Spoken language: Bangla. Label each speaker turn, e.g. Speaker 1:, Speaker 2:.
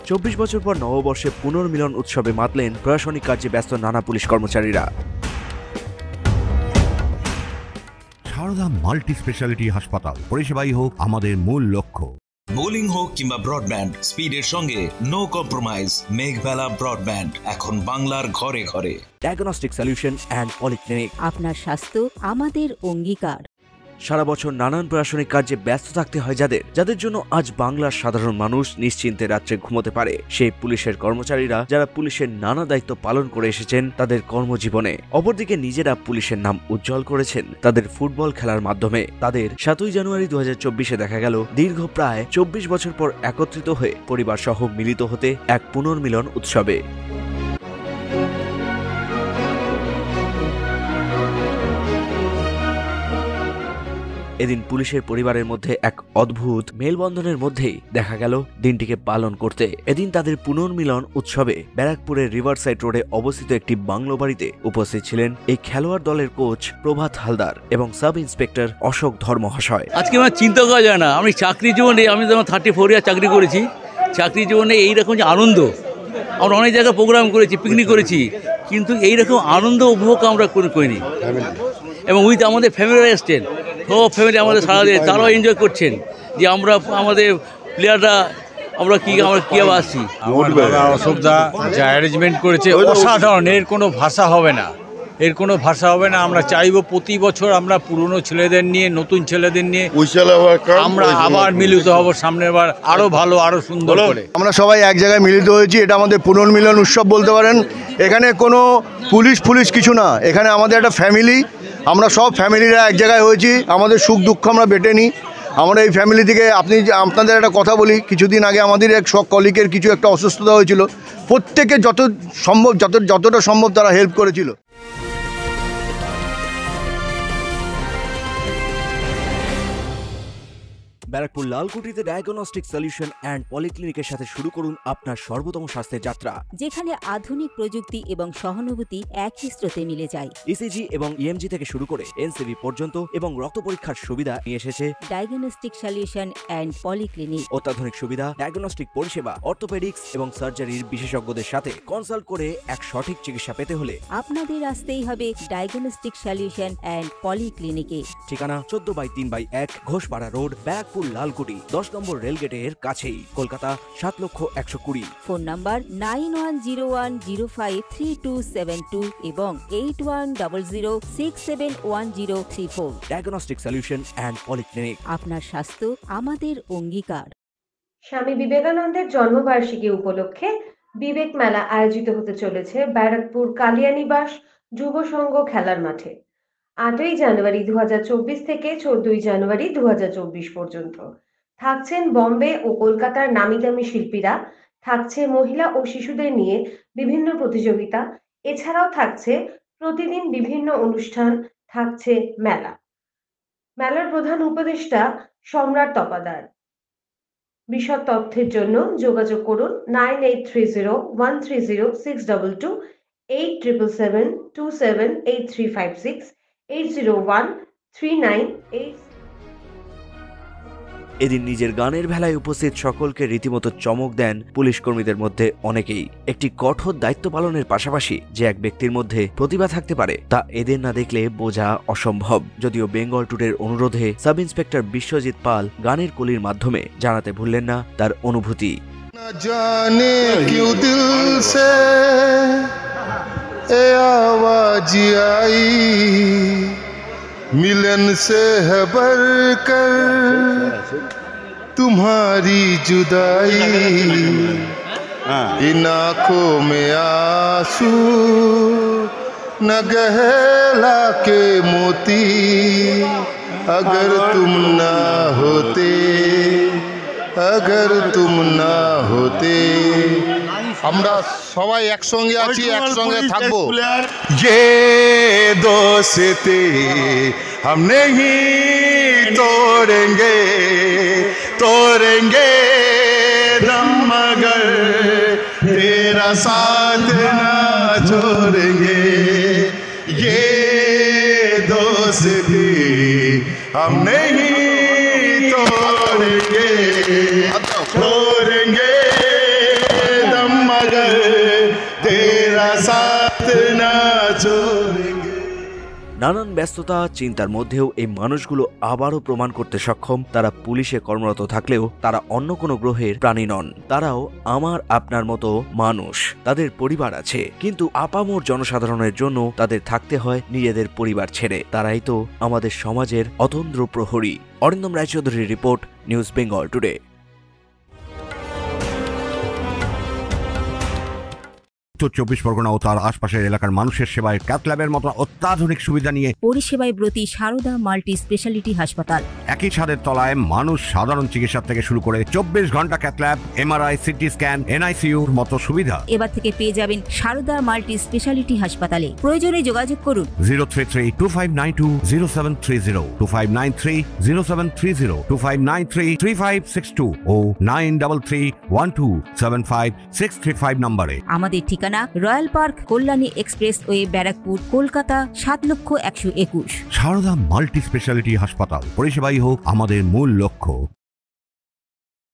Speaker 1: 24 বছর পর নববর্ষে পুনর্মিলন উৎসবে মাতলেন প্রশাসনিক কার্যে ব্যস্ত নানা পুলিশ কর্মচারীরা।
Speaker 2: সারদা মাল্টি স্পেশালিটি হাসপাতাল, পরিষেবাই হোক আমাদের মূল লক্ষ্য।
Speaker 3: বোলিং হোক কিংবা ব্রডব্যান্ড, স্পিডের সঙ্গে নো কম্প্রোমাইজ। মেঘবেলা ব্রডব্যান্ড এখন বাংলার ঘরে ঘরে।
Speaker 1: ডায়াগনস্টিক সলিউশন অ্যান্ড পলিক্লিনিক,
Speaker 4: আপনার স্বাস্থ্য আমাদের অঙ্গীকার।
Speaker 1: সারা বছর নানান প্রশাসনিক কার্যে ব্যস্ত থাকতে হয় যাদের জন্য আজ বাংলার সাধারণ মানুষ নিশ্চিন্তে রাত্রে ঘুমোতে পারে, সেই পুলিশের কর্মচারীরা যারা পুলিশের নানা দায়িত্ব পালন করে এসেছেন তাদের কর্মজীবনে। অপরদিকে নিজেরা পুলিশের নাম উজ্জ্বল করেছেন তাদের ফুটবল খেলার মাধ্যমে। তাদের 7ই জানুয়ারি 2024-এ দেখা গেল দীর্ঘ প্রায় 24 বছর পর একত্রিত হয়ে পরিবার সহ মিলিত হতে এক পুনর্মিলন উৎসবে। এদিন পুলিশের পরিবারের মধ্যে এক অদ্ভুত মেলবন্ধনের মধ্যেই দেখা গেল দিনটিকে পালন করতে। এদিন তাদের পুনর্মিলন উৎসবে ব্যারাকপুরের রিভারসাইড রোডে অবস্থিত একটি বাংলো বাড়িতে উপস্থিত ছিলেন এই খেলোয়াড় দলের কোচ প্রভাত হালদার এবং সাব ইন্সপেক্টর অশোক ধর মহাশয়।
Speaker 5: আজকে আমার চিন্তা করা যায় না, আমি চাকরি জীবনে আমি যেমন 34 ইয়ার চাকরি করেছি, চাকরি জীবনে এইরকম যে আনন্দ, আমরা অনেক জায়গায় প্রোগ্রাম করেছি, পিকনিক করেছি, কিন্তু এইরকম আনন্দ উপভোগ আমরা করিনি। এবং উইথ আমাদের ফ্যামিলিরা এসছেন, সব ফ্যামিলি আমাদের সারা দিয়ে তারাও এনজয় করছেন যে আমরা আমাদের প্লেয়াররা আমরা কীভাবে আসছি।
Speaker 6: অসুবিধা যা অ্যারেঞ্জমেন্ট করেছে অসাধারণ, এর কোনো ভাষা হবে না, এর কোনো ভাষা হবে না। আমরা চাইবো প্রতি বছর আমরা পুরনো ছেলেদের নিয়ে, নতুন ছেলেদের নিয়ে আমরা আবার মিলিত হব সামনের বার আরো ভালো, আরো সুন্দর করে।
Speaker 7: আমরা সবাই এক জায়গায় মিলিত হয়েছি, এটা আমাদের পুনর্মিলন উৎসব বলতে পারেন। এখানে কোনো পুলিশ কিছু না, এখানে আমাদের একটা ফ্যামিলি, আমরা সব ফ্যামিলিরা এক জায়গায় হয়েছি। আমাদের সুখ দুঃখ আমরা বেটে নিই। আমরা এই ফ্যামিলি থেকে আপনাদের একটা কথা বলি, কিছুদিন আগে আমাদের এক সব কলিগের কিছু একটা অসুস্থতা হয়েছিল, প্রত্যেকে যতটা সম্ভব তারা হেল্প করেছিল।
Speaker 1: ব্যারাকপুর লালকুটিতে ডায়াগনস্টিক সলিউশন অ্যান্ড পলিক্লিনিকের সাথে শুরু করুন আপনার সর্বোত্তম স্বাস্থ্যের যাত্রা,
Speaker 4: যেখানে আধুনিক প্রযুক্তি এবং সহানুভূতি একই স্রোতে মিলে যায়।
Speaker 1: ইসিজি এবং ইএমজি থেকে শুরু করে এনসিবি পর্যন্ত এবং রক্ত পরীক্ষার সুবিধা নিয়ে এসেছে
Speaker 4: ডায়াগনস্টিক সলিউশন অ্যান্ড পলিক্লিনিক।
Speaker 1: অত্যাধুনিক সুবিধা, ডায়াগনস্টিক পরিষেবা, অর্থোপেডিক্স এবং সার্জারির বিশেষজ্ঞদের সাথে কনসাল্ট করে এক সঠিক চিকিৎসা পেতে হলে
Speaker 4: আপনাদের আসতেই হবে ডায়াগনস্টিক সলিউশন অ্যান্ড পলিক্লিনিকে।
Speaker 1: ঠিকানা 14/3/1 ঘোষপাড়া রোড, ব্যারাকপুর লালকুটি, 10 নম্বর রেলগেটের কাছেই, কলকাতা 7,120,000।
Speaker 4: ফোন নাম্বার 9101053272 এবং 8100671034।
Speaker 1: ডায়াগনস্টিক সলিউশন অ্যান্ড পলিক্লিনিক,
Speaker 4: আপনার স্বাস্থ্য আমাদের অঙ্গীকার।
Speaker 8: স্বামী বিবেকানন্দের জন্মবার্ষিকী উপলক্ষে বিবেক মেলা আয়োজিত হতে চলেছে ব্যারাকপুর কালিয়ানিবাস যুব সংঘ খেলার মাঠে 8ই জানুয়ারি 2024 থেকে 14ই জানুয়ারি 2024 পর্যন্ত। থাকছেন বম্বে ও কলকাতার নামি দামি শিল্পীরা, থাকছে মহিলা ও শিশুদের নিয়ে বিভিন্ন প্রতিযোগিতা, এছাড়াও থাকছে প্রতিদিন বিভিন্ন অনুষ্ঠান, থাকছে মেলার প্রধান উপদেষ্টা সম্রাট তপাদার। বিশদ তথ্যের জন্য যোগাযোগ করুন 9830130622, 8772783568, 8013988।
Speaker 1: এদিন নিজের গানের ভেলায় উপস্থিত সকলকে রীতিমতো চমক দেন পুলিশ কর্মীদের মধ্যে অনেকেই। একটি কঠোর দায়িত্ব পালনের পাশাপাশি যে এক ব্যক্তির মধ্যে প্রতিভা থাকতে পারে তা এদের না দেখলে বোঝা অসম্ভব। যদিও বেঙ্গল টুডের অনুরোধে সাব ইন্সপেক্টর বিশ্বজিৎ পাল গানের কলির মাধ্যমে জানাতে ভুললেন না তার অনুভূতি।
Speaker 9: জানে কিউ দিল সে এ আওয়াজ আই मिलन से है बढ़कर तुम्हारी जुदाई, इन आँखों में आंसू न गहला के मोती, अगर तुम ना होते, अगर तुम ना होते। আমরা সবাই একসঙ্গে আছি, একসঙ্গে থাকবো। ये दोस्ती हम नहीं तोड़ेंगे, तोड़ेंगे दम मगर तेरा साथ ना छोड़ेंगे। ये दोस्ती हम नहीं तोड़ेंगे, तोड़ेंगे छोड़ेंगे।
Speaker 1: নানান ব্যস্ততা চিন্তার মধ্যেও এই মানুষগুলো আবারও প্রমাণ করতে সক্ষম তারা পুলিশে কর্মরত থাকলেও তারা অন্য কোনো গ্রহের প্রাণী নন। তারাও আমার আপনার মতো মানুষ, তাদের পরিবার আছে, কিন্তু আপামর জনসাধারণের জন্য তাদের থাকতে হয় নিজেদের পরিবার ছেড়ে। তারাই তো আমাদের সমাজের অতন্দ্র প্রহরী। অরিন্দম রায়চৌধুরীর রিপোর্ট, নিউজ বেঙ্গল টুডে।
Speaker 2: উত্তর 24 পরগনা ও তার আশপাশের এলাকার মানুষের সেবায় ক্যাথ ল্যাবের মতো অত্যাধুনিক সুবিধা নিয়ে
Speaker 4: পরিষেবায় ব্রতী সারদা মাল্টি স্পেশালিটি হাসপাতাল।
Speaker 2: একই ছাদের তলায় মানুষ সাধারণ চিকিৎসা থেকে শুরু করে 24 ঘন্টা cath lab, MRI, CT scan, এনআইসিইউর মতো সুবিধা
Speaker 4: এবার থেকে পেয়ে যাবেন সারদা মাল্টি স্পেশালিটি হাসপাতালে। প্রয়োজনে যোগাযোগ করুন
Speaker 2: 033-2592-0730, 2593-0730, 2593-3562 ও 9331275635 নম্বরে।
Speaker 4: আমাদের ঠিকানা royal park, Kalyani expressway, Barrackpore, Kolkata 7,121,000।
Speaker 2: Sarada multi speciality হাসপাতাল, পরিষেবাই হোক আমাদের মূল লক্ষ্য।